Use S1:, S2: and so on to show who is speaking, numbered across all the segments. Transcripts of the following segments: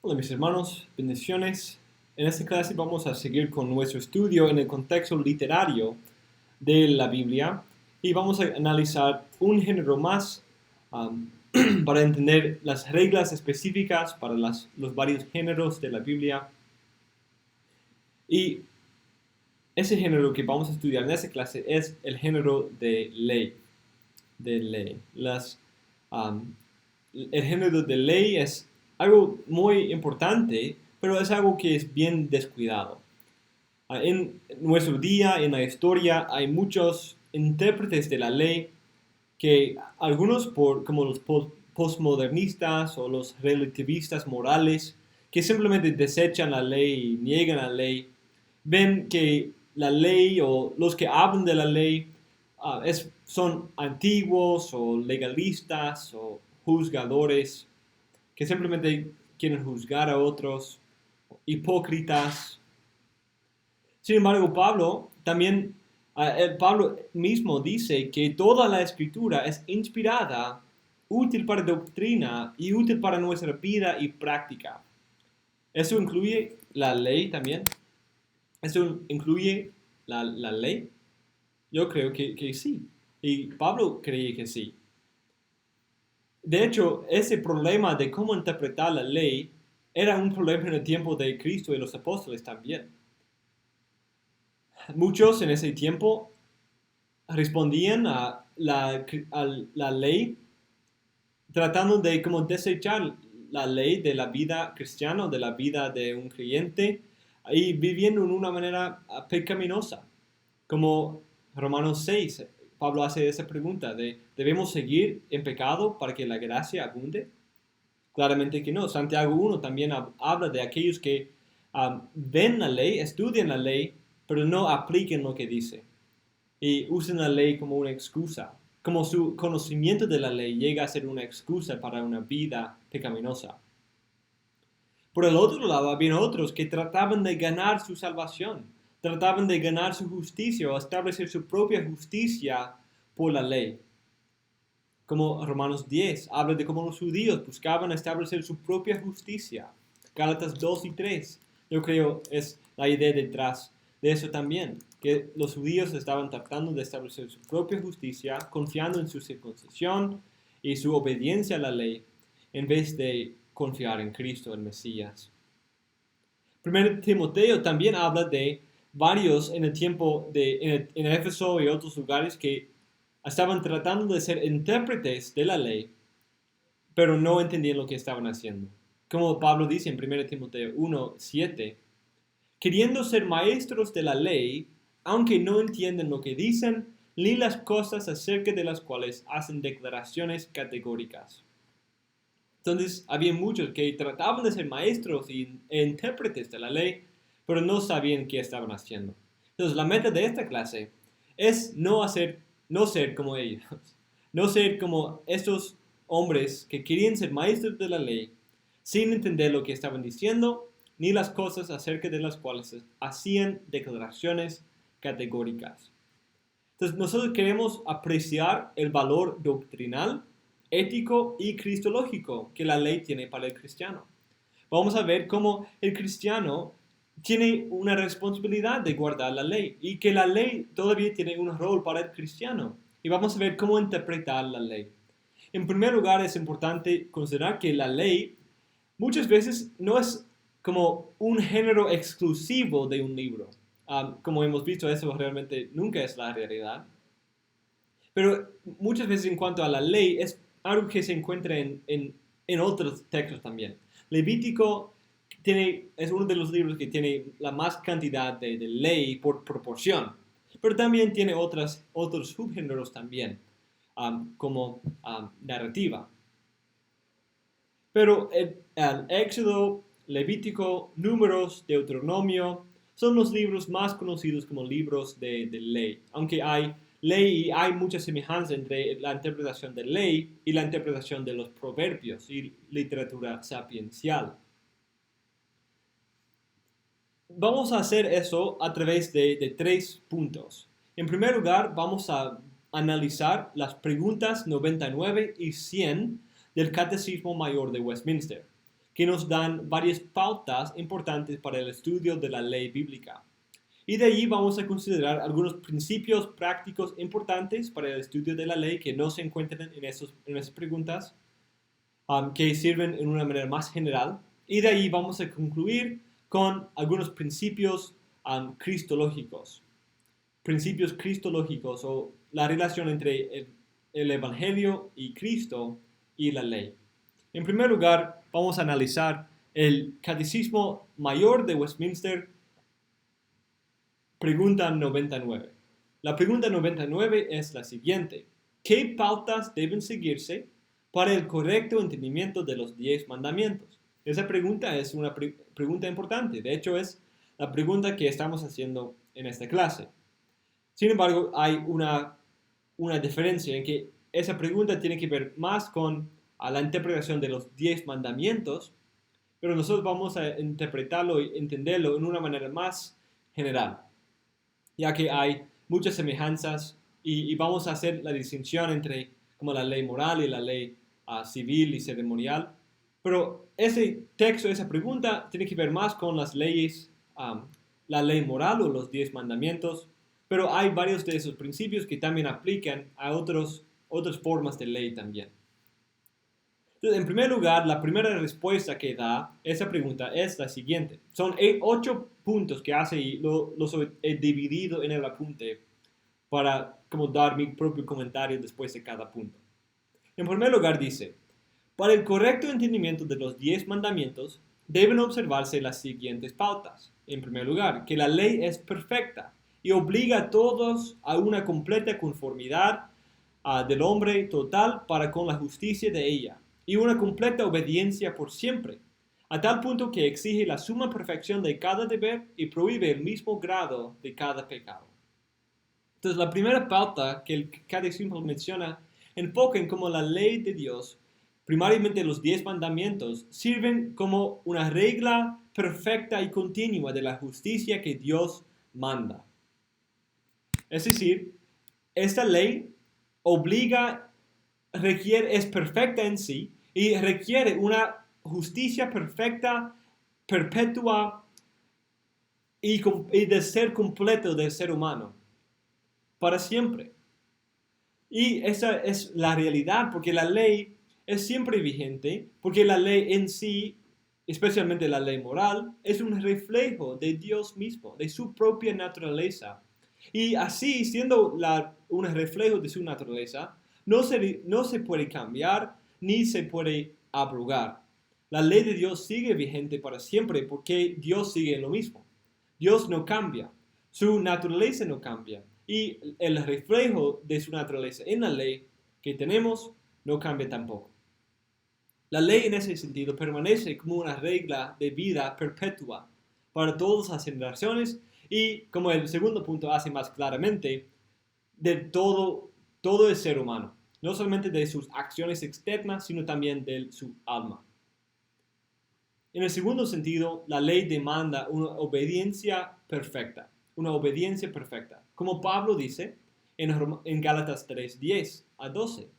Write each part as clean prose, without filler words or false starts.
S1: Hola mis hermanos, bendiciones. En esta clase vamos a seguir con nuestro estudio en el contexto literario de la Biblia y vamos a analizar un género más um, para entender las reglas específicas para los varios géneros de la Biblia. Y ese género que vamos a estudiar en esta clase es el género de ley. De ley. Um, el género de ley es algo muy importante, pero es algo que es bien descuidado. En nuestro día, en la historia, hay muchos intérpretes de la ley que algunos como los postmodernistas o los relativistas morales, que simplemente desechan la ley y niegan la ley, ven que la ley o los que hablan de la ley son antiguos o legalistas o juzgadores que simplemente quieren juzgar a otros, hipócritas. Sin embargo, Pablo mismo dice que toda la escritura es inspirada, útil para doctrina y útil para nuestra vida y práctica. ¿Eso incluye la ley también? ¿Eso incluye la ley? Yo creo que sí. Y Pablo creía que sí. De hecho, ese problema de cómo interpretar la ley era un problema en el tiempo de Cristo y los apóstoles también. Muchos en ese tiempo respondían a la ley tratando de como desechar la ley de la vida cristiana, de la vida de un creyente, y viviendo en una manera pecaminosa. Como Romanos 6, Pablo hace esa pregunta de, ¿debemos seguir en pecado para que la gracia abunde? Claramente que no. Santiago 1 también habla de aquellos que ven la ley, estudian la ley, pero no apliquen lo que dice. Y usan la ley como una excusa. Como su conocimiento de la ley llega a ser una excusa para una vida pecaminosa. Por el otro lado, había otros que trataban de ganar su salvación, trataban de ganar su justicia o establecer su propia justicia por la ley. Como Romanos 10 habla de cómo los judíos buscaban establecer su propia justicia. Gálatas 2 y 3, yo creo, es la idea detrás de eso también, que los judíos estaban tratando de establecer su propia justicia, confiando en su circuncisión y su obediencia a la ley, en vez de confiar en Cristo, el Mesías. Primero Timoteo también habla de varios en el tiempo en Éfeso y otros lugares que estaban tratando de ser intérpretes de la ley, pero no entendían lo que estaban haciendo. Como Pablo dice en 1 Timoteo 1:7, queriendo ser maestros de la ley, aunque no entienden lo que dicen, ni las cosas acerca de las cuales hacen declaraciones categóricas. Entonces, había muchos que trataban de ser maestros e intérpretes de la ley, pero no sabían qué estaban haciendo. Entonces, la meta de esta clase es no ser como ellos, no ser como estos hombres que querían ser maestros de la ley sin entender lo que estaban diciendo ni las cosas acerca de las cuales hacían declaraciones categóricas. Entonces, nosotros queremos apreciar el valor doctrinal, ético y cristológico que la ley tiene para el cristiano. Vamos a ver cómo el cristiano tiene una responsabilidad de guardar la ley y que la ley todavía tiene un rol para el cristiano. Y vamos a ver cómo interpretar la ley. En primer lugar, es importante considerar que la ley muchas veces no es como un género exclusivo de un libro. Como hemos visto, eso realmente nunca es la realidad. Pero muchas veces en cuanto a la ley, es algo que se encuentra en otros textos también. Levítico es uno de los libros que tiene la más cantidad de ley por proporción, pero también tiene otros subgéneros también, como narrativa. Pero el Éxodo, Levítico, Números, Deuteronomio son los libros más conocidos como libros de ley, aunque hay ley y hay mucha semejanza entre la interpretación de ley y la interpretación de los proverbios y literatura sapiencial. Vamos a hacer eso a través de 3 puntos. En primer lugar, vamos a analizar las preguntas 99 y 100 del Catecismo Mayor de Westminster, que nos dan varias pautas importantes para el estudio de la ley bíblica. Y de allí vamos a considerar algunos principios prácticos importantes para el estudio de la ley que no se encuentran en esas preguntas, que sirven en una manera más general. Y de ahí vamos a concluir con algunos principios cristológicos. Principios cristológicos o la relación entre el Evangelio y Cristo y la ley. En primer lugar, vamos a analizar el Catecismo Mayor de Westminster, pregunta 99. La pregunta 99 es la siguiente: ¿qué pautas deben seguirse para el correcto entendimiento de los 10 mandamientos? Esa pregunta es una pregunta importante. De hecho, es la pregunta que estamos haciendo en esta clase. Sin embargo, hay una diferencia en que esa pregunta tiene que ver más con la interpretación de los 10 mandamientos, pero nosotros vamos a interpretarlo y entenderlo en una manera más general, ya que hay muchas semejanzas y vamos a hacer la distinción entre como la ley moral y la ley civil y ceremonial. Pero ese texto, esa pregunta, tiene que ver más con las leyes, la ley moral o los 10 mandamientos, pero hay varios de esos principios que también aplican a otras formas de ley también. Entonces, en primer lugar, la primera respuesta que da esa pregunta es la siguiente. Son 8 puntos que hace y los he dividido en el apunte para como dar mi propio comentario después de cada punto. En primer lugar dice: para el correcto entendimiento de los 10 mandamientos, deben observarse las siguientes pautas. En primer lugar, que la ley es perfecta y obliga a todos a una completa conformidad del hombre total para con la justicia de ella, y una completa obediencia por siempre, a tal punto que exige la suma perfección de cada deber y prohíbe el mismo grado de cada pecado. Entonces, la primera pauta que el Catecismo menciona enfoca en cómo la ley de Dios, primariamente los 10 mandamientos, sirven como una regla perfecta y continua de la justicia que Dios manda. Es decir, esta ley es perfecta en sí y requiere una justicia perfecta, perpetua y de ser completo del ser humano, para siempre. Y esa es la realidad, porque la ley es siempre vigente, porque la ley en sí, especialmente la ley moral, es un reflejo de Dios mismo, de su propia naturaleza. Y así, siendo un reflejo de su naturaleza, no se puede cambiar ni se puede abrogar. La ley de Dios sigue vigente para siempre porque Dios sigue lo mismo. Dios no cambia, su naturaleza no cambia y el reflejo de su naturaleza en la ley que tenemos no cambia tampoco. La ley en ese sentido permanece como una regla de vida perpetua para todas las generaciones y, como el segundo punto hace más claramente, de todo el ser humano, no solamente de sus acciones externas, sino también de su alma. En el segundo sentido, la ley demanda una obediencia perfecta, como Pablo dice en Gálatas 3:10 a 12.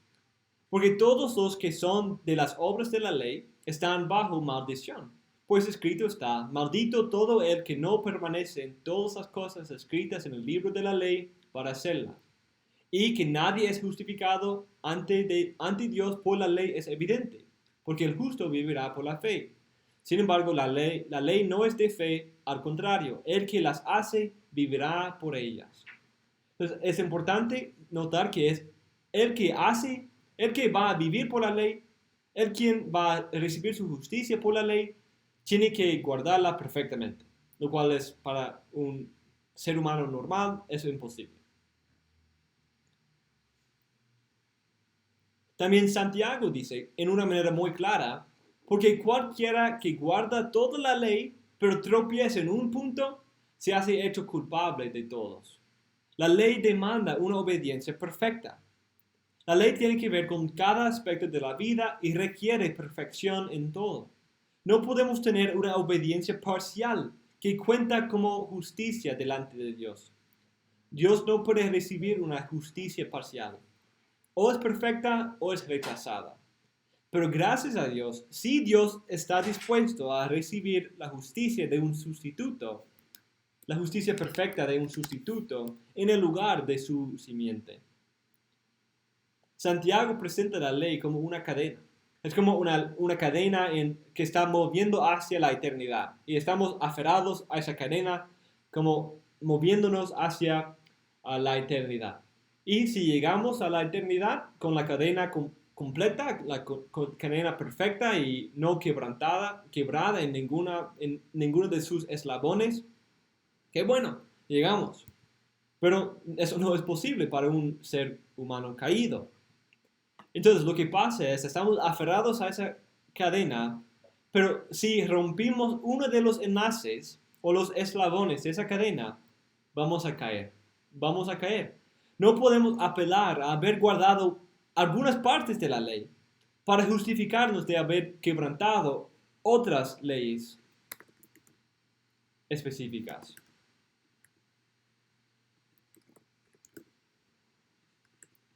S1: Porque todos los que son de las obras de la ley están bajo maldición. Pues escrito está: maldito todo el que no permanece en todas las cosas escritas en el libro de la ley para hacerlas. Y que nadie es justificado ante Dios por la ley es evidente, porque el justo vivirá por la fe. Sin embargo, la ley no es de fe, al contrario, el que las hace vivirá por ellas. Entonces, es importante notar que es el que va a vivir por la ley, el quien va a recibir su justicia por la ley, tiene que guardarla perfectamente, lo cual es para un ser humano normal, eso es imposible. También Santiago dice en una manera muy clara: porque cualquiera que guarda toda la ley, pero tropieza en un punto, se hace hecho culpable de todos. La ley demanda una obediencia perfecta. La ley tiene que ver con cada aspecto de la vida y requiere perfección en todo. No podemos tener una obediencia parcial que cuenta como justicia delante de Dios. Dios no puede recibir una justicia parcial. O es perfecta o es rechazada. Pero gracias a Dios, si Dios está dispuesto a recibir la justicia de un sustituto, la justicia perfecta de un sustituto en el lugar de su simiente. Santiago presenta la ley como una cadena. Es como una cadena que está moviendo hacia la eternidad. Y estamos aferrados a esa cadena como moviéndonos hacia la eternidad. Y si llegamos a la eternidad con la cadena completa, la cadena perfecta y no quebrada en ninguno de sus eslabones, qué bueno, llegamos. Pero eso no es posible para un ser humano caído. Entonces lo que pasa es, estamos aferrados a esa cadena, pero si rompimos uno de los enlaces o los eslabones de esa cadena, vamos a caer. Vamos a caer. No podemos apelar a haber guardado algunas partes de la ley para justificarnos de haber quebrantado otras leyes específicas.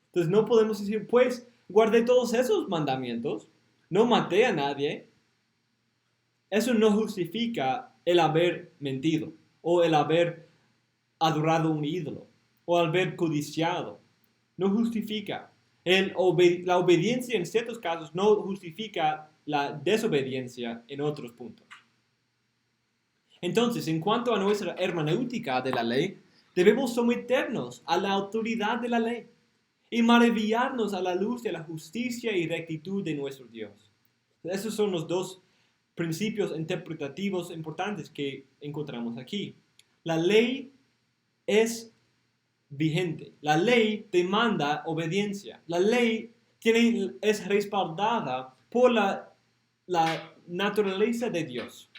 S1: Entonces no podemos decir, pues, guardé todos esos mandamientos, no maté a nadie. Eso no justifica el haber mentido o el haber adorado un ídolo o el haber codiciado. No justifica. La obediencia en ciertos casos no justifica la desobediencia en otros puntos. Entonces, en cuanto a nuestra hermenéutica de la ley, debemos someternos a la autoridad de la ley y maravillarnos a la luz de la justicia y rectitud de nuestro Dios. Esos son los dos principios interpretativos importantes que encontramos aquí. La ley es vigente. La ley demanda obediencia. La ley es respaldada por la naturaleza de Dios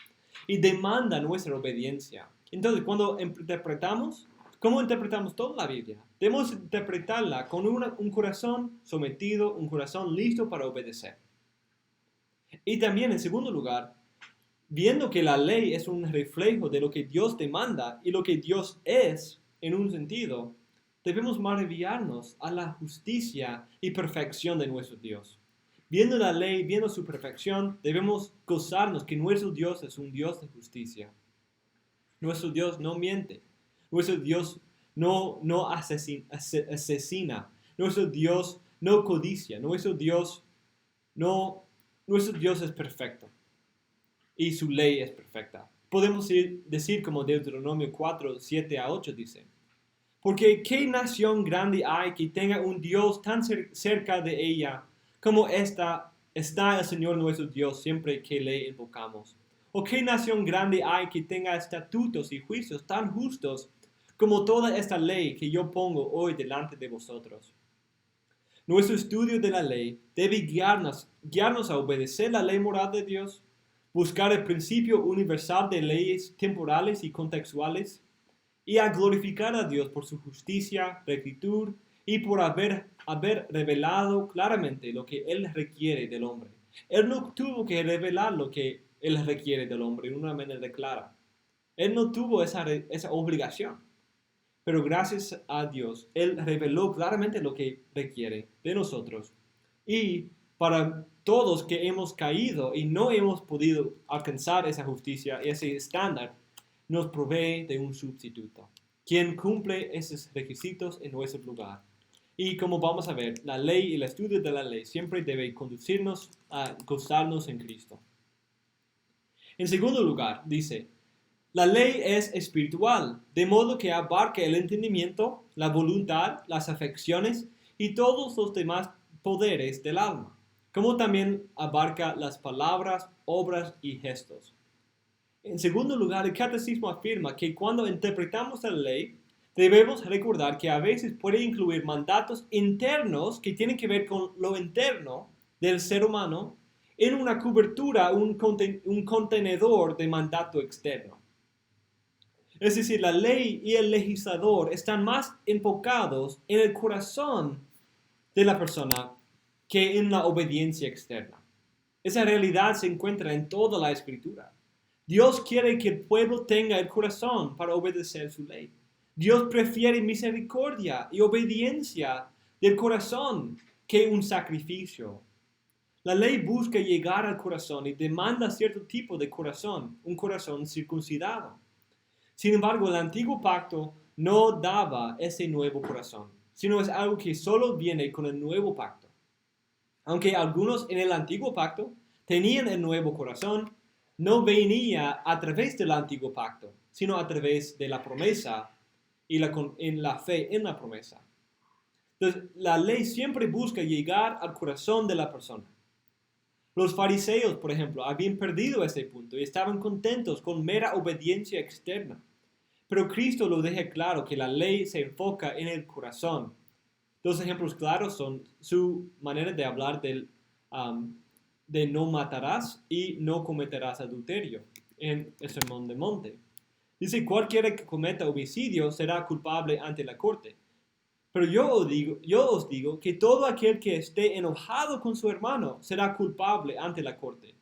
S1: y demanda nuestra obediencia. Entonces, cuando interpretamos, ¿cómo interpretamos toda la Biblia? Debemos interpretarla con un corazón sometido, un corazón listo para obedecer. Y también, en segundo lugar, viendo que la ley es un reflejo de lo que Dios demanda y lo que Dios es, en un sentido, debemos maravillarnos a la justicia y perfección de nuestro Dios. Viendo la ley, viendo su perfección, debemos gozarnos que nuestro Dios es un Dios de justicia. Nuestro Dios no miente. Nuestro Dios no asesina. Nuestro Dios no codicia. Nuestro Dios es perfecto. Y su ley es perfecta. Podemos decir como Deuteronomio 4, 7 a 8 dice: porque ¿qué nación grande hay que tenga un Dios tan cerca de ella como está el Señor nuestro Dios siempre que le invocamos? ¿O qué nación grande hay que tenga estatutos y juicios tan justos como toda esta ley que yo pongo hoy delante de vosotros? Nuestro estudio de la ley debe guiarnos a obedecer la ley moral de Dios, buscar el principio universal de leyes temporales y contextuales, y a glorificar a Dios por su justicia, rectitud y por haber revelado claramente lo que Él requiere del hombre. Él no tuvo que revelar lo que Él requiere del hombre de una manera clara. Él no tuvo esa obligación. Pero gracias a Dios, Él reveló claramente lo que requiere de nosotros. Y para todos que hemos caído y no hemos podido alcanzar esa justicia, ese estándar, nos provee de un sustituto, quien cumple esos requisitos en nuestro lugar. Y como vamos a ver, la ley y el estudio de la ley siempre debe conducirnos a gozarnos en Cristo. En segundo lugar, dice, la ley es espiritual, de modo que abarca el entendimiento, la voluntad, las afecciones y todos los demás poderes del alma, como también abarca las palabras, obras y gestos. En segundo lugar, el catecismo afirma que cuando interpretamos la ley, debemos recordar que a veces puede incluir mandatos internos que tienen que ver con lo interno del ser humano en una cobertura, un contenedor de mandato externo. Es decir, la ley y el legislador están más enfocados en el corazón de la persona que en la obediencia externa. Esa realidad se encuentra en toda la Escritura. Dios quiere que el pueblo tenga el corazón para obedecer su ley. Dios prefiere misericordia y obediencia del corazón que un sacrificio. La ley busca llegar al corazón y demanda cierto tipo de corazón, un corazón circuncidado. Sin embargo, el antiguo pacto no daba ese nuevo corazón, sino es algo que solo viene con el nuevo pacto. Aunque algunos en el antiguo pacto tenían el nuevo corazón, no venía a través del antiguo pacto, sino a través de la promesa y en la fe en la promesa. Entonces, la ley siempre busca llegar al corazón de la persona. Los fariseos, por ejemplo, habían perdido ese punto y estaban contentos con mera obediencia externa. Pero Cristo lo deja claro que la ley se enfoca en el corazón. Dos ejemplos claros son su manera de hablar de no matarás y no cometerás adulterio en el Sermón del Monte. Dice, cualquiera que cometa homicidio será culpable ante la corte. Pero yo os digo que todo aquel que esté enojado con su hermano será culpable ante la corte.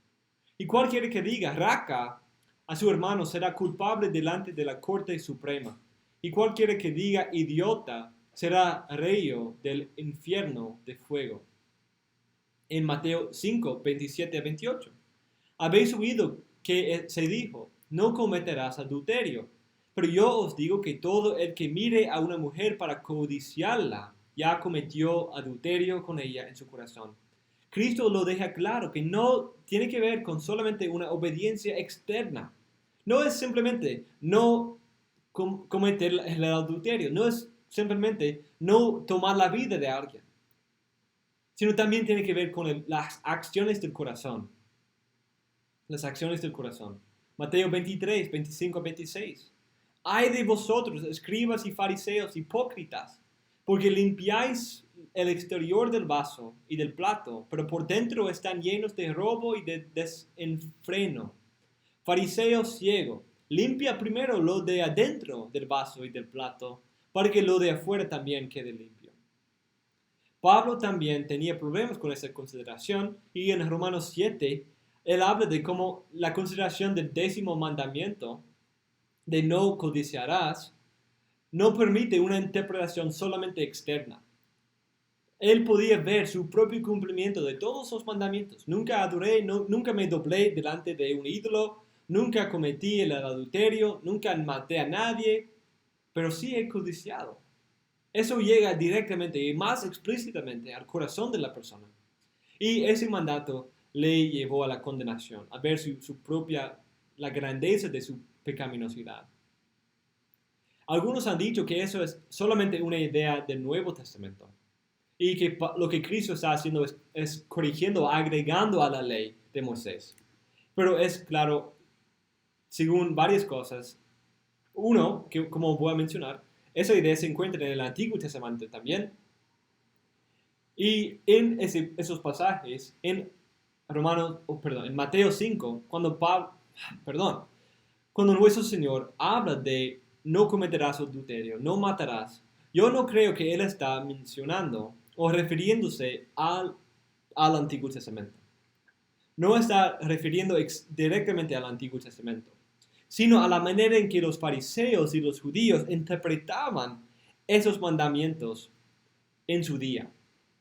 S1: Y cualquiera que diga raca a su hermano será culpable delante de la corte suprema. Y cualquiera que diga idiota será reo del infierno de fuego. En Mateo 5, 27 a 28. Habéis oído que se dijo, no cometerás adulterio. Pero yo os digo que todo el que mire a una mujer para codiciarla, ya cometió adulterio con ella en su corazón. Cristo lo deja claro que no tiene que ver con solamente una obediencia externa. No es simplemente no cometer el adulterio, no es simplemente no tomar la vida de alguien, sino también tiene que ver con las acciones del corazón. Las acciones del corazón. Mateo 23, 25 a 26. Ay de vosotros, escribas y fariseos hipócritas, porque limpiáis el exterior del vaso y del plato, pero por dentro están llenos de robo y de desenfreno. Fariseo ciego, limpia primero lo de adentro del vaso y del plato, para que lo de afuera también quede limpio. Pablo también tenía problemas con esa consideración, y en Romanos 7, él habla de cómo la consideración del 10º mandamiento, de no codiciarás, no permite una interpretación solamente externa. Él podía ver su propio cumplimiento de todos los mandamientos. Nunca adoré, nunca me doblé delante de un ídolo, nunca cometí el adulterio, nunca maté a nadie, pero sí he codiciado. Eso llega directamente y más explícitamente al corazón de la persona. Y ese mandato le llevó a la condenación, a ver la grandeza de su pecaminosidad. Algunos han dicho que eso es solamente una idea del Nuevo Testamento y que lo que Cristo está haciendo es corrigiendo, agregando a la ley de Moisés. Pero es claro, según varias cosas, uno, que como voy a mencionar, esa idea se encuentra en el Antiguo Testamento también. Y en esos pasajes, en Mateo 5, cuando nuestro Señor habla de no cometerás adulterio, no matarás, yo no creo que Él está mencionando o refiriéndose al Antiguo Testamento. No está refiriendo directamente al Antiguo Testamento, sino a la manera en que los fariseos y los judíos interpretaban esos mandamientos en su día.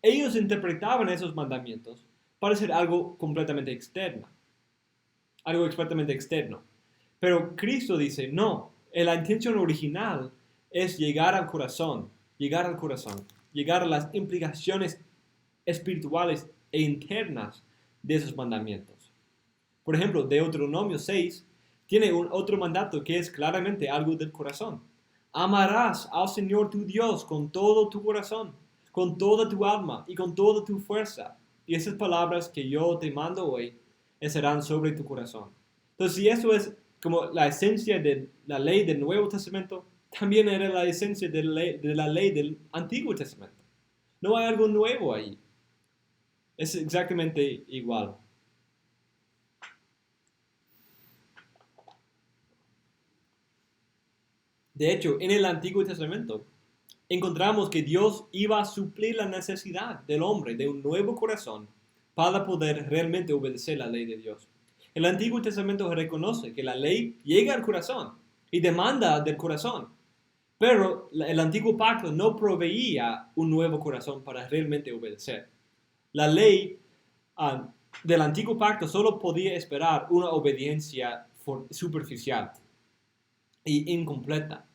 S1: Ellos interpretaban esos mandamientos para ser algo completamente externo. Pero Cristo dice, no, la intención original es llegar al corazón, llegar a las implicaciones espirituales e internas de esos mandamientos. Por ejemplo, Deuteronomio 6 tiene otro mandato que es claramente algo del corazón. Amarás al Señor tu Dios con todo tu corazón, con toda tu alma y con toda tu fuerza. Y esas palabras que yo te mando hoy estarán sobre tu corazón. Entonces, si eso es como la esencia de la ley del Nuevo Testamento, también era la esencia de la ley del Antiguo Testamento. No hay algo nuevo ahí. Es exactamente igual. De hecho, en el Antiguo Testamento encontramos que Dios iba a suplir la necesidad del hombre de un nuevo corazón para poder realmente obedecer la ley de Dios. El Antiguo Testamento reconoce que la ley llega al corazón y demanda del corazón, pero el Antiguo Pacto no proveía un nuevo corazón para realmente obedecer. La ley del antiguo pacto solo podía esperar una obediencia superficial y incompleta.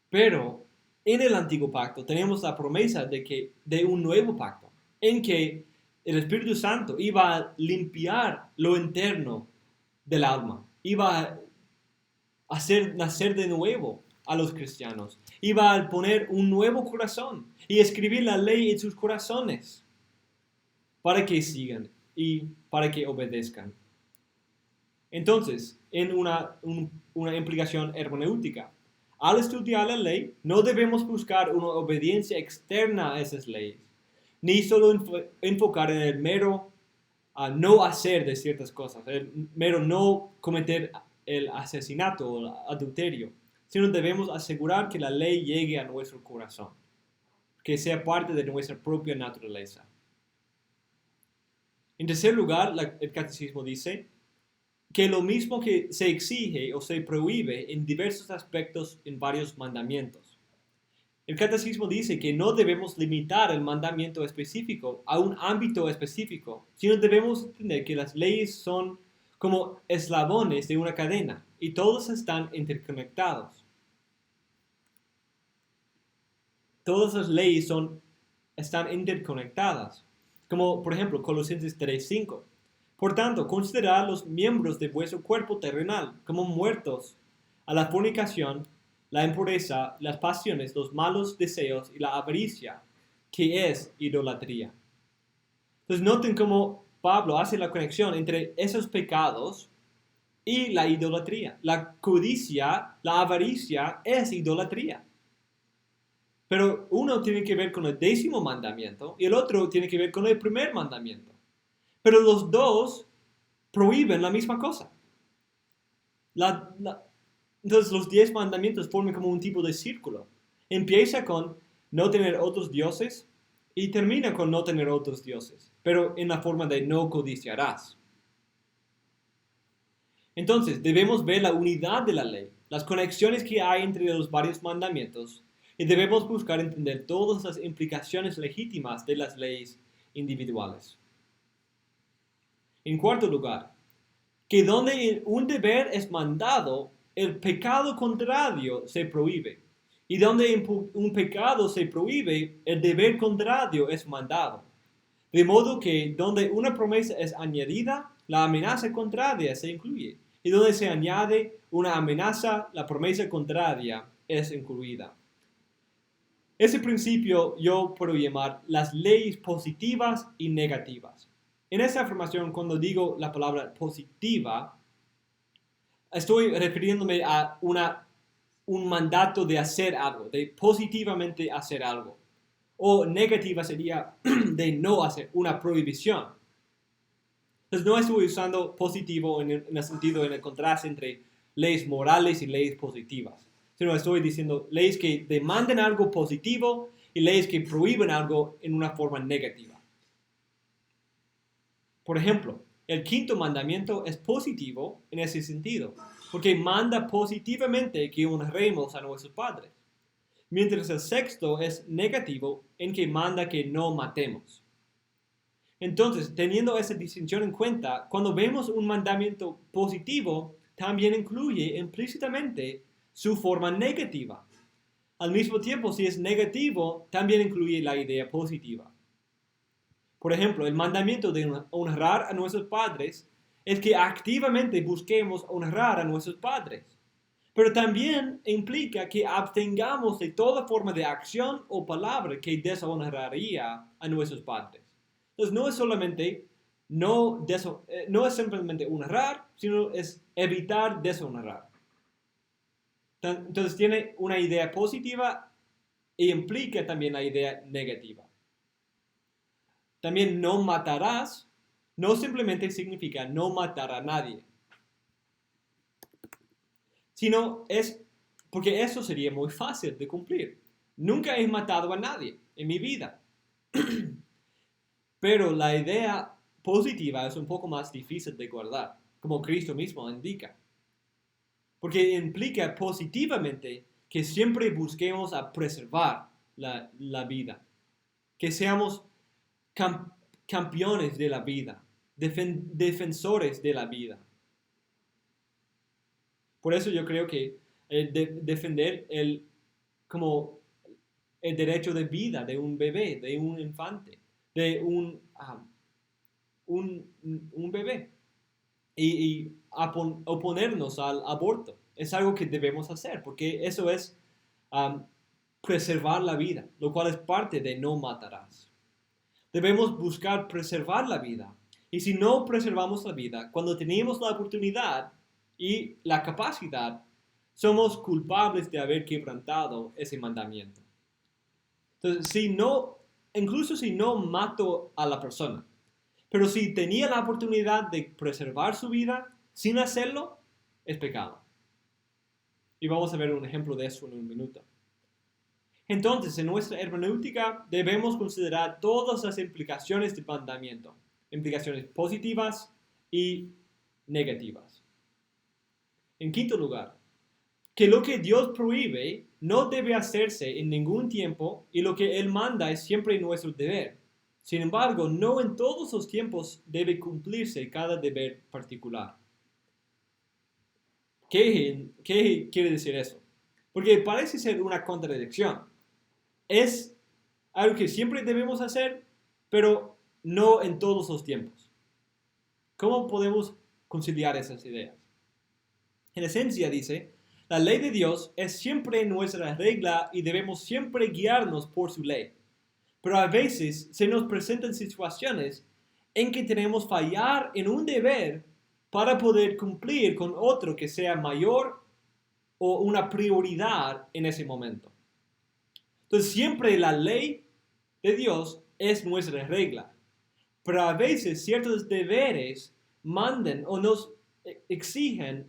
S1: Pero en el antiguo pacto tenemos la promesa de un nuevo pacto, en que el Espíritu Santo iba a limpiar lo interno del alma, iba a hacer nacer de nuevo a los cristianos, iba a poner un nuevo corazón y escribir la ley en sus corazones para que sigan y para que obedezcan. Entonces, en una implicación hermenéutica, al estudiar la ley, no debemos buscar una obediencia externa a esas leyes, ni solo enfocar en el mero no hacer de ciertas cosas, el mero no cometer el asesinato o el adulterio, sino debemos asegurar que la ley llegue a nuestro corazón, que sea parte de nuestra propia naturaleza. En tercer lugar, el catecismo dice que lo mismo que se exige o se prohíbe en diversos aspectos en varios mandamientos. El catecismo dice que no debemos limitar el mandamiento específico a un ámbito específico, sino debemos entender que las leyes son como eslabones de una cadena y todos están interconectados. Todas las leyes están interconectadas, como por ejemplo Colosenses 3:5. Por tanto, considerad los miembros de vuestro cuerpo terrenal como muertos a la fornicación, la impureza, las pasiones, los malos deseos y la avaricia, que es idolatría. Entonces noten cómo Pablo hace la conexión entre esos pecados y la idolatría. La codicia, la avaricia es idolatría. Pero uno tiene que ver con el 10º mandamiento y el otro tiene que ver con el primer mandamiento. Pero los dos prohíben la misma cosa. Entonces los 10 mandamientos forman como un tipo de círculo. Empieza con no tener otros dioses y termina con no tener otros dioses, pero en la forma de no codiciarás. Entonces debemos ver la unidad de la ley, las conexiones que hay entre los varios mandamientos y debemos buscar entender todas las implicaciones legítimas de las leyes individuales. En cuarto lugar, que donde un deber es mandado, el pecado contrario se prohíbe. Y donde un pecado se prohíbe, el deber contrario es mandado. De modo que donde una promesa es añadida, la amenaza contraria se incluye. Y donde se añade una amenaza, la promesa contraria es incluida. Ese principio yo puedo llamar las leyes positivas y negativas. En esta afirmación, cuando digo la palabra positiva, estoy refiriéndome a un mandato de hacer algo, de positivamente hacer algo. O negativa sería de no hacer, una prohibición. Entonces no estoy usando positivo en el sentido, en el contraste entre leyes morales y leyes positivas, sino estoy diciendo leyes que demanden algo positivo y leyes que prohíben algo en una forma negativa. Por ejemplo, el 5º mandamiento es positivo en ese sentido, porque manda positivamente que honremos a nuestros padres, mientras el 6º es negativo en que manda que no matemos. Entonces, teniendo esa distinción en cuenta, cuando vemos un mandamiento positivo, también incluye implícitamente su forma negativa. Al mismo tiempo, si es negativo, también incluye la idea positiva. Por ejemplo, el mandamiento de honrar a nuestros padres es que activamente busquemos honrar a nuestros padres. Pero también implica que abstengamos de toda forma de acción o palabra que deshonraría a nuestros padres. Entonces no es simplemente honrar, sino es evitar deshonrar. Entonces tiene una idea positiva e implica también la idea negativa. También no matarás, no simplemente significa no matar a nadie, sino es porque eso sería muy fácil de cumplir. Nunca he matado a nadie en mi vida. Pero la idea positiva es un poco más difícil de guardar, como Cristo mismo indica. Porque implica positivamente que siempre busquemos a preservar la vida, que seamos campeones de la vida, defensores de la vida. Por eso yo creo que defender como el derecho de vida de un bebé, de un infante, de un bebé, y oponernos al aborto es algo que debemos hacer, porque eso es preservar la vida, lo cual es parte de no matarás. Debemos buscar preservar la vida. Y si no preservamos la vida, cuando tenemos la oportunidad y la capacidad, somos culpables de haber quebrantado ese mandamiento. Entonces, incluso si no mato a la persona, pero si tenía la oportunidad de preservar su vida sin hacerlo, es pecado. Y vamos a ver un ejemplo de eso en un minuto. Entonces, en nuestra hermenéutica debemos considerar todas las implicaciones del mandamiento, implicaciones positivas y negativas. En quinto lugar, que lo que Dios prohíbe no debe hacerse en ningún tiempo y lo que Él manda es siempre nuestro deber. Sin embargo, no en todos los tiempos debe cumplirse cada deber particular. ¿Qué quiere decir eso? Porque parece ser una contradicción. Es algo que siempre debemos hacer, pero no en todos los tiempos. ¿Cómo podemos conciliar esas ideas? En esencia dice, la ley de Dios es siempre nuestra regla y debemos siempre guiarnos por su ley. Pero a veces se nos presentan situaciones en que tenemos que fallar en un deber para poder cumplir con otro que sea mayor o una prioridad en ese momento. Entonces siempre la ley de Dios es nuestra regla, pero a veces ciertos deberes mandan o nos exigen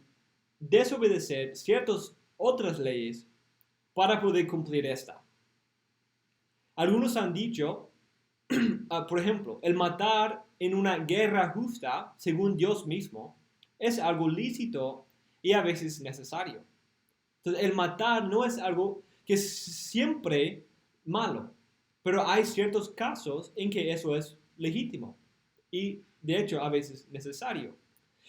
S1: desobedecer ciertas otras leyes para poder cumplir esta. Algunos han dicho, por ejemplo, el matar en una guerra justa, según Dios mismo, es algo lícito y a veces necesario. Entonces, el matar no es algo que es siempre malo, pero hay ciertos casos en que eso es legítimo y, de hecho, a veces necesario.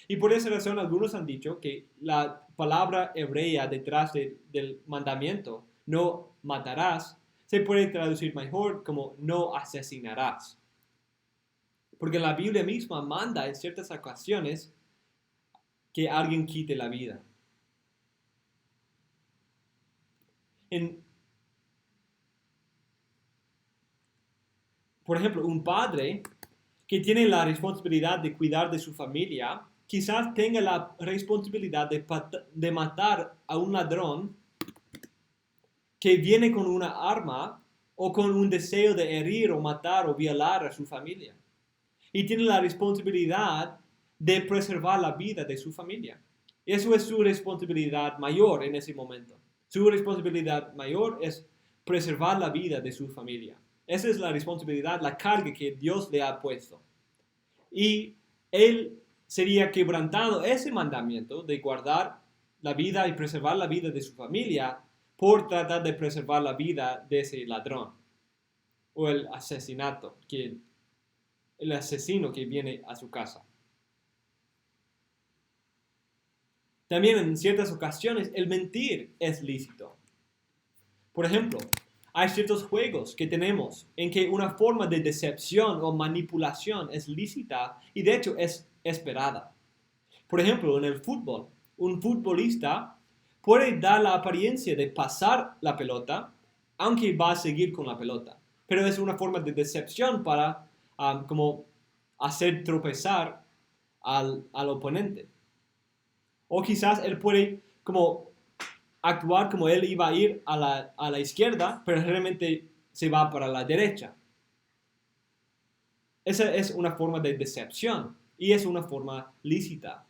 S1: Y por esa razón, algunos han dicho que la palabra hebrea detrás del mandamiento, no matarás, se puede traducir mejor como no asesinarás. Porque la Biblia misma manda en ciertas ocasiones que alguien quite la vida. Por ejemplo, un padre que tiene la responsabilidad de cuidar de su familia, quizás tenga la responsabilidad de matar a un ladrón que viene con una arma o con un deseo de herir o matar o violar a su familia. Y tiene la responsabilidad de preservar la vida de su familia. Eso es su responsabilidad mayor en ese momento. Su responsabilidad mayor es preservar la vida de su familia. Esa es la responsabilidad, la carga que Dios le ha puesto. Y él sería quebrantando ese mandamiento de guardar la vida y preservar la vida de su familia por tratar de preservar la vida de ese ladrón o el asesino que viene a su casa. También en ciertas ocasiones el mentir es lícito. Por ejemplo, hay ciertos juegos que tenemos en que una forma de decepción o manipulación es lícita y de hecho es esperada. Por ejemplo, en el fútbol, un futbolista puede dar la apariencia de pasar la pelota, aunque va a seguir con la pelota. Pero es una forma de decepción para como hacer tropezar al oponente. O quizás él puede como actuar como él iba a ir a la izquierda, pero realmente se va para la derecha. Esa es una forma de decepción y es una forma lícita.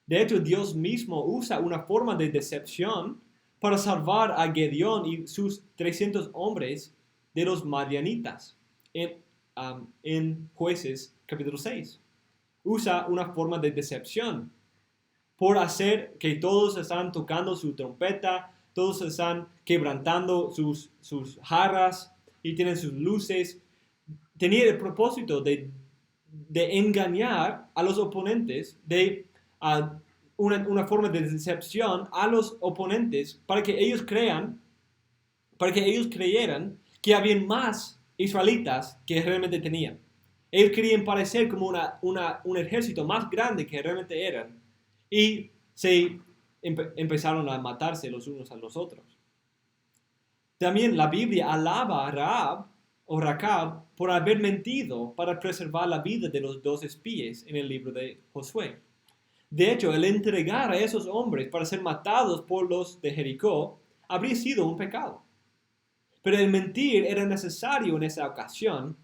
S1: De hecho, Dios mismo usa una forma de decepción para salvar a Gedeón y sus 300 hombres de los madianitas en Jueces capítulo 6. Usa una forma de decepción por hacer que todos están tocando su trompeta, todos están quebrantando sus jarras y tienen sus luces. Tenía el propósito de de engañar a los oponentes, de una forma de decepción a los oponentes para que ellos creyeran que había más israelitas que realmente tenían. Ellos querían parecer como un ejército más grande que realmente eran y se empezaron a matarse los unos a los otros. También la Biblia alaba a Rahab o Racab por haber mentido para preservar la vida de los 2 espías en el libro de Josué. De hecho, el entregar a esos hombres para ser matados por los de Jericó habría sido un pecado. Pero el mentir era necesario en esa ocasión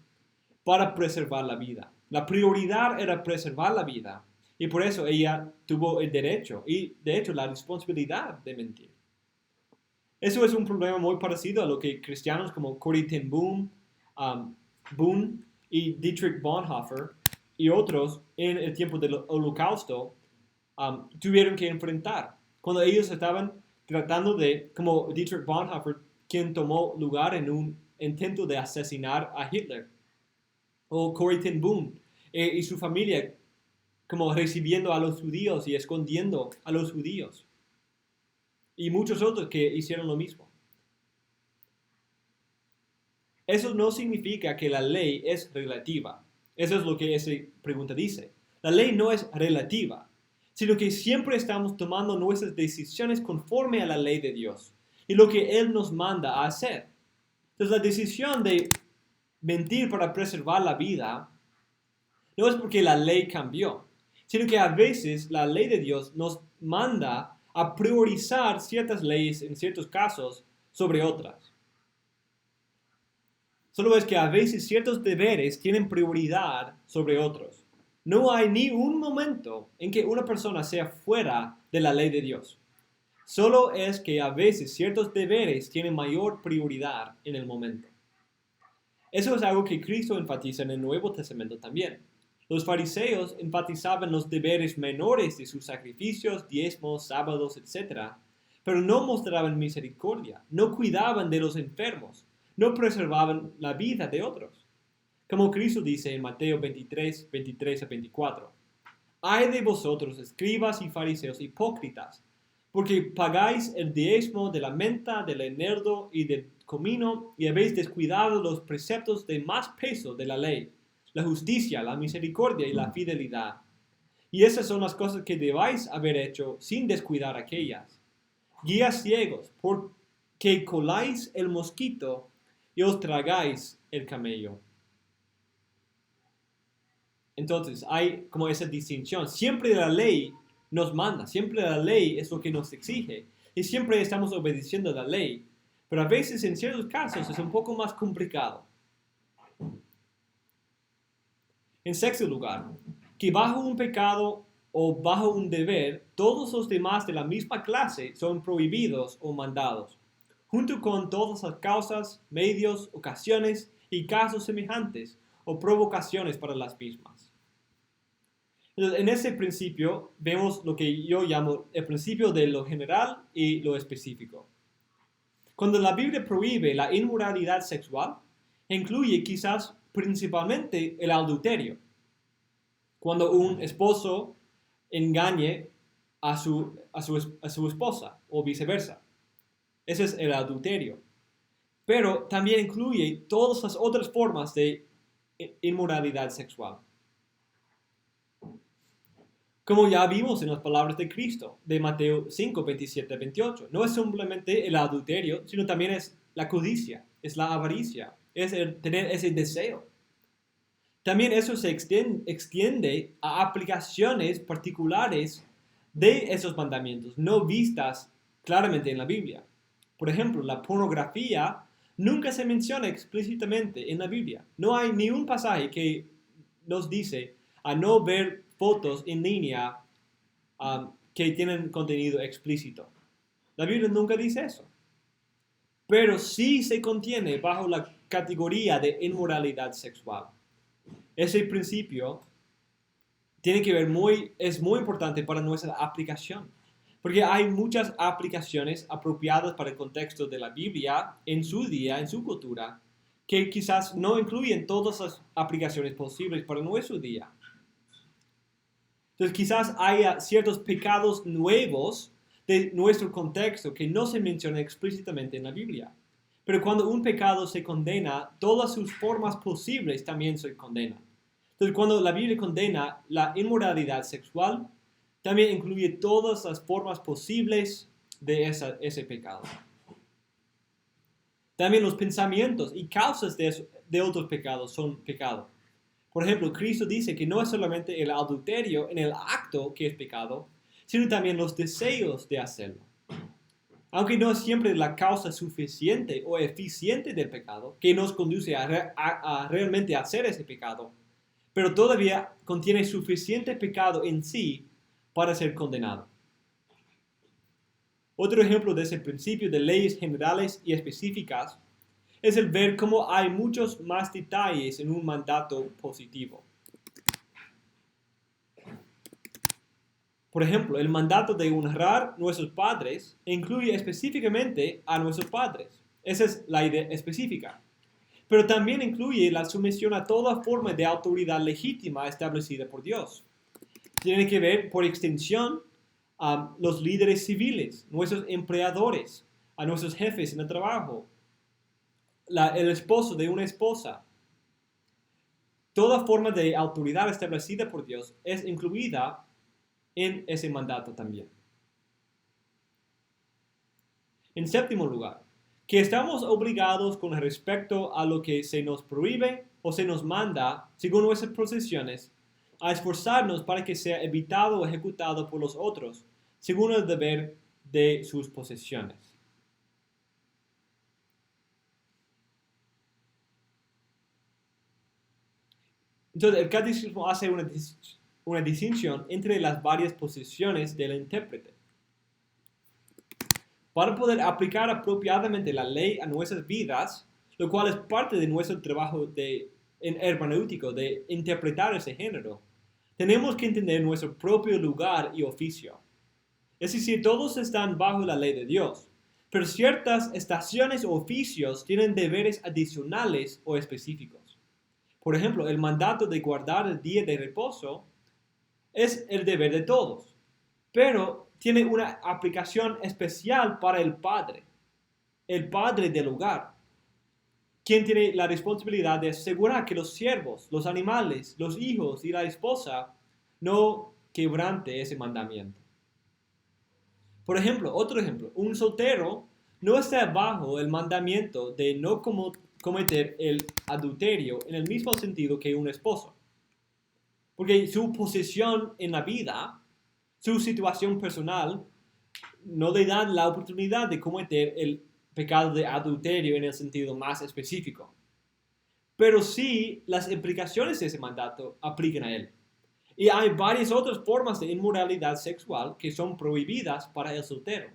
S1: para preservar la vida. La prioridad era preservar la vida y por eso ella tuvo el derecho y de hecho la responsabilidad de mentir. Eso es un problema muy parecido a lo que cristianos como Corrie ten Boom, Boone y Dietrich Bonhoeffer y otros en el tiempo del Holocausto tuvieron que enfrentar. Cuando ellos estaban tratando de, como Dietrich Bonhoeffer, quien tomó lugar en un intento de asesinar a Hitler, o Corrie ten Boom y su familia como recibiendo a los judíos y escondiendo a los judíos. Y muchos otros que hicieron lo mismo. Eso no significa que la ley es relativa. Eso es lo que esa pregunta dice. La ley no es relativa, sino que siempre estamos tomando nuestras decisiones conforme a la ley de Dios y lo que Él nos manda a hacer. Entonces la decisión de mentir para preservar la vida no es porque la ley cambió, sino que a veces la ley de Dios nos manda a priorizar ciertas leyes en ciertos casos sobre otras. Solo es que a veces ciertos deberes tienen prioridad sobre otros. No hay ni un momento en que una persona sea fuera de la ley de Dios. Solo es que a veces ciertos deberes tienen mayor prioridad en el momento. Eso es algo que Cristo enfatiza en el Nuevo Testamento también. Los fariseos enfatizaban los deberes menores de sus sacrificios, diezmos, sábados, etc., pero no mostraban misericordia, no cuidaban de los enfermos, no preservaban la vida de otros. Como Cristo dice en Mateo 23, 23 a 24, «Ay de vosotros, escribas y fariseos hipócritas, porque pagáis el diezmo de la menta, del eneldo y del comino, y habéis descuidado los preceptos de más peso de la ley, la justicia, la misericordia y la fidelidad. Y esas son las cosas que debáis haber hecho sin descuidar aquellas. Guías ciegos, porque coláis el mosquito y os tragáis el camello». Entonces hay como esa distinción. Siempre la ley nos manda, siempre la ley es lo que nos exige y siempre estamos obedeciendo la ley, pero a veces en ciertos casos es un poco más complicado. En sexto lugar, que bajo un pecado o bajo un deber, todos los demás de la misma clase son prohibidos o mandados, junto con todas las causas, medios, ocasiones y casos semejantes o provocaciones para las mismas. Entonces, en ese principio vemos lo que yo llamo el principio de lo general y lo específico. Cuando la Biblia prohíbe la inmoralidad sexual, incluye quizás principalmente el adulterio. Cuando un esposo engañe a su esposa o viceversa. Ese es el adulterio. Pero también incluye todas las otras formas de inmoralidad sexual. Como ya vimos en las palabras de Cristo, de Mateo 5, 27, 28. No es simplemente el adulterio, sino también es la codicia, es la avaricia, es el tener ese deseo. También eso se extiende a aplicaciones particulares de esos mandamientos, no vistas claramente en la Biblia. Por ejemplo, la pornografía nunca se menciona explícitamente en la Biblia. No hay ni un pasaje que nos dice a no ver fotos en línea que tienen contenido explícito. La Biblia nunca dice eso. Pero sí se contiene bajo la categoría de inmoralidad sexual. Ese principio tiene que ver es muy importante para nuestra aplicación. Porque hay muchas aplicaciones apropiadas para el contexto de la Biblia en su día, en su cultura, que quizás no incluyen todas las aplicaciones posibles para nuestro día. Entonces quizás haya ciertos pecados nuevos de nuestro contexto que no se mencionan explícitamente en la Biblia. Pero cuando un pecado se condena, todas sus formas posibles también se condenan. Entonces cuando la Biblia condena la inmoralidad sexual, también incluye todas las formas posibles de ese pecado. También los pensamientos y causas de otros pecados son pecado. Por ejemplo, Cristo dice que no es solamente el adulterio en el acto que es pecado, sino también los deseos de hacerlo. Aunque no es siempre la causa suficiente o eficiente del pecado que nos conduce a realmente hacer ese pecado, pero todavía contiene suficiente pecado en sí para ser condenado. Otro ejemplo de ese principio de leyes generales y específicas es el ver cómo hay muchos más detalles en un mandato positivo. Por ejemplo, el mandato de honrar a nuestros padres incluye específicamente a nuestros padres. Esa es la idea específica. Pero también incluye la sumisión a toda forma de autoridad legítima establecida por Dios. Tiene que ver, por extensión, a los líderes civiles, nuestros empleadores, a nuestros jefes en el trabajo, el esposo de una esposa. Toda forma de autoridad establecida por Dios es incluida en ese mandato también. En séptimo lugar, que estamos obligados con respecto a lo que se nos prohíbe o se nos manda, según nuestras posesiones, a esforzarnos para que sea evitado o ejecutado por los otros, según el deber de sus posesiones. Entonces, el catecismo hace una distinción entre las varias posiciones del intérprete. Para poder aplicar apropiadamente la ley a nuestras vidas, lo cual es parte de nuestro trabajo en hermenéutico de interpretar ese género, tenemos que entender nuestro propio lugar y oficio. Es decir, todos están bajo la ley de Dios, pero ciertas estaciones o oficios tienen deberes adicionales o específicos. Por ejemplo, el mandato de guardar el día de reposo es el deber de todos, pero tiene una aplicación especial para el padre del hogar, quien tiene la responsabilidad de asegurar que los siervos, los animales, los hijos y la esposa no quebrante ese mandamiento. Por ejemplo, otro ejemplo, un soltero no está bajo el mandamiento de no cometer el adulterio en el mismo sentido que un esposo. Porque su posición en la vida, su situación personal, no le dan la oportunidad de cometer el pecado de adulterio en el sentido más específico. Pero sí, las implicaciones de ese mandato aplican a él. Y hay varias otras formas de inmoralidad sexual que son prohibidas para el soltero.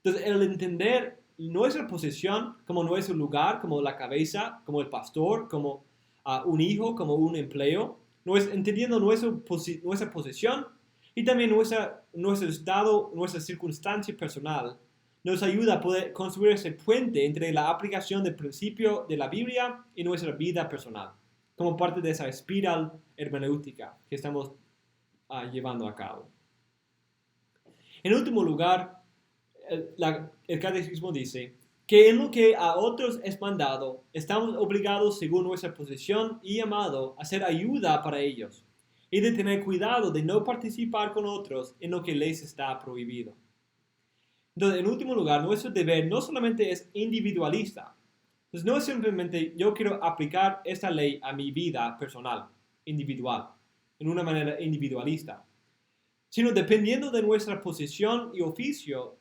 S1: Entonces, el entender nuestra posición como nuestro lugar, como la cabeza, como el pastor, como un hijo, como un empleo, entendiendo nuestra posición y también nuestro estado, nuestra circunstancia personal, nos ayuda a poder construir ese puente entre la aplicación del principio de la Biblia y nuestra vida personal, como parte de esa espiral hermenéutica que estamos llevando a cabo. En último lugar, el catecismo dice que en lo que a otros es mandado, estamos obligados según nuestra posición y llamado a hacer ayuda para ellos y de tener cuidado de no participar con otros en lo que les está prohibido. Entonces, en último lugar, nuestro deber no solamente es individualista. Entonces, no es simplemente yo quiero aplicar esta ley a mi vida personal, individual, en una manera individualista, sino dependiendo de nuestra posición y oficio,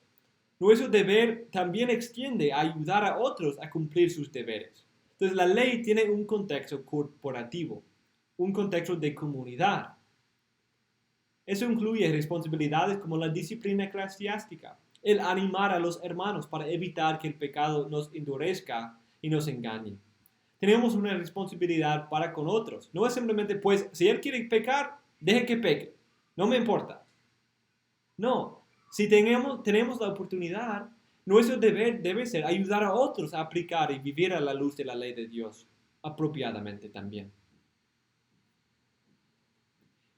S1: nuestro deber también extiende a ayudar a otros a cumplir sus deberes. Entonces, la ley tiene un contexto corporativo, un contexto de comunidad. Eso incluye responsabilidades como la disciplina eclesiástica, el animar a los hermanos para evitar que el pecado nos endurezca y nos engañe. Tenemos una responsabilidad para con otros. No es simplemente, pues, si él quiere pecar, deje que peque. No me importa. No, si tenemos la oportunidad, Nuestro deber debe ser ayudar a otros a aplicar y vivir a la luz de la ley de Dios apropiadamente también.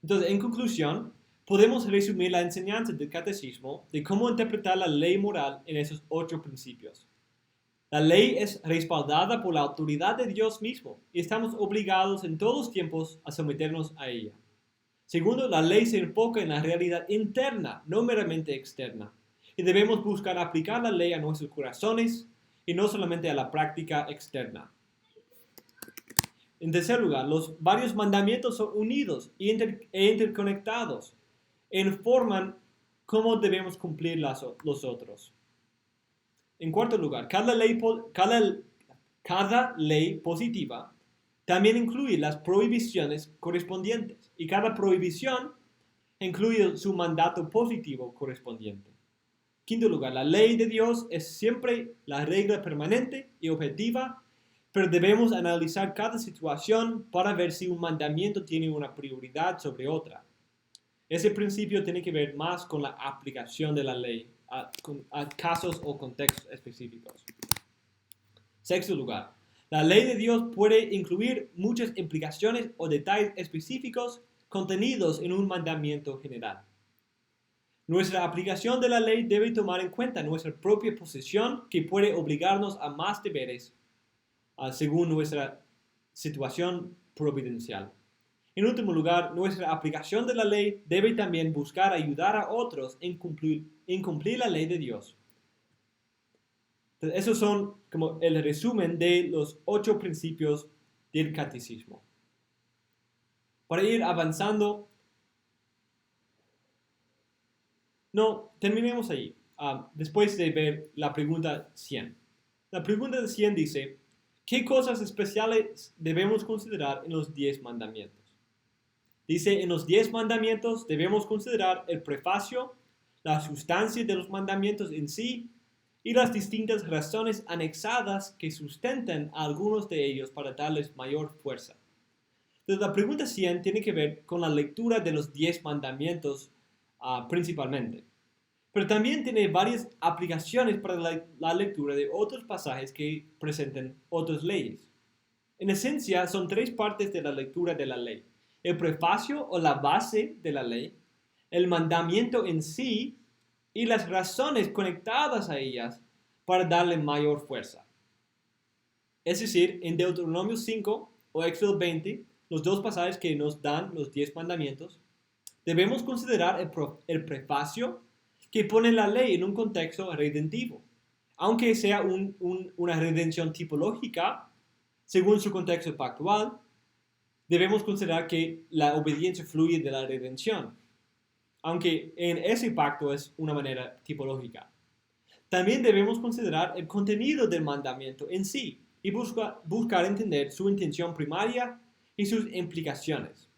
S1: Entonces, en conclusión, podemos resumir la enseñanza del catecismo de cómo interpretar la ley moral en esos 8 principios. La ley es respaldada por la autoridad de Dios mismo y estamos obligados en todos los tiempos a someternos a ella. Segundo, la ley se enfoca en la realidad interna, no meramente externa, y debemos buscar aplicar la ley a nuestros corazones y no solamente a la práctica externa. En tercer lugar, los varios mandamientos son unidos e interconectados e informan cómo debemos cumplir los otros. En cuarto lugar, cada ley positiva también incluye las prohibiciones correspondientes y cada prohibición incluye su mandato positivo correspondiente. Quinto lugar, la ley de Dios es siempre la regla permanente y objetiva, pero debemos analizar cada situación para ver si un mandamiento tiene una prioridad sobre otra. Ese principio tiene que ver más con la aplicación de la ley a casos o contextos específicos. Sexto lugar, la ley de Dios puede incluir muchas implicaciones o detalles específicos contenidos en un mandamiento general. Nuestra aplicación de la ley debe tomar en cuenta nuestra propia posición que puede obligarnos a más deberes según nuestra situación providencial. En último lugar, nuestra aplicación de la ley debe también buscar ayudar a otros en cumplir la ley de Dios. Entonces, esos son como el resumen de los 8 principios del catecismo. Para ir avanzando, terminemos ahí, después de ver la pregunta 100. La pregunta 100 dice, ¿qué cosas especiales debemos considerar en los 10 mandamientos? Dice, en los 10 mandamientos debemos considerar el prefacio, la sustancia de los mandamientos en sí y las distintas razones anexadas que sustentan a algunos de ellos para darles mayor fuerza. Entonces, la pregunta 100 tiene que ver con la lectura de los 10 mandamientos principalmente. Pero también tiene varias aplicaciones para la lectura de otros pasajes que presentan otras leyes. En esencia, son 3 partes de la lectura de la ley. El prefacio o la base de la ley, el mandamiento en sí y las razones conectadas a ellas para darle mayor fuerza. Es decir, en Deuteronomio 5 o Éxodo 20, los 2 pasajes que nos dan los 10 mandamientos, debemos considerar el prefacio que pone la ley en un contexto redentivo, aunque sea una redención tipológica, según su contexto pactual. Debemos considerar que la obediencia fluye de la redención, aunque en ese pacto es una manera tipológica. También debemos considerar el contenido del mandamiento en sí y buscar entender su intención primaria y sus implicaciones,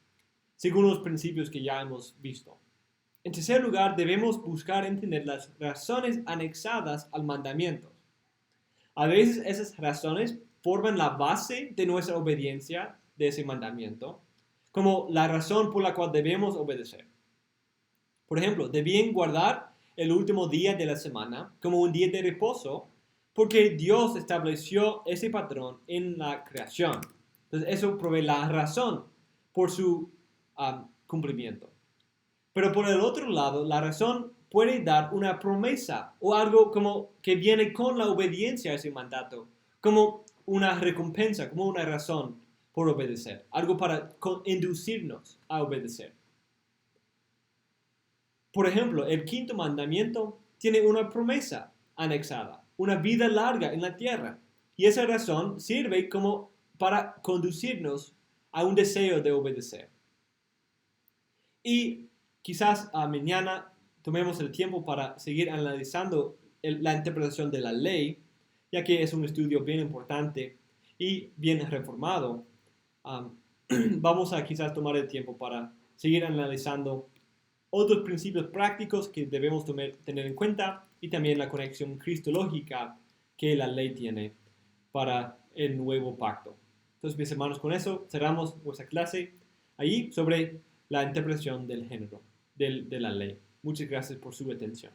S1: según los principios que ya hemos visto. En tercer lugar, debemos buscar entender las razones anexadas al mandamiento. A veces esas razones forman la base de nuestra obediencia de ese mandamiento, como la razón por la cual debemos obedecer. Por ejemplo, debían guardar el último día de la semana como un día de reposo porque Dios estableció ese patrón en la creación. Entonces eso provee la razón por su cumplimiento. Pero por el otro lado, la razón puede dar una promesa o algo como que viene con la obediencia a ese mandato, como una recompensa, como una razón por obedecer, algo para inducirnos a obedecer. Por ejemplo, el 5º mandamiento tiene una promesa anexada, una vida larga en la tierra, y esa razón sirve como para conducirnos a un deseo de obedecer. Y quizás mañana tomemos el tiempo para seguir analizando la interpretación de la ley, ya que es un estudio bien importante y bien reformado. Vamos a quizás tomar el tiempo para seguir analizando otros principios prácticos que debemos tener en cuenta y también la conexión cristológica que la ley tiene para el nuevo pacto. Entonces, mis hermanos, con eso cerramos nuestra clase allí sobre la interpretación del género, de la ley. Muchas gracias por su atención.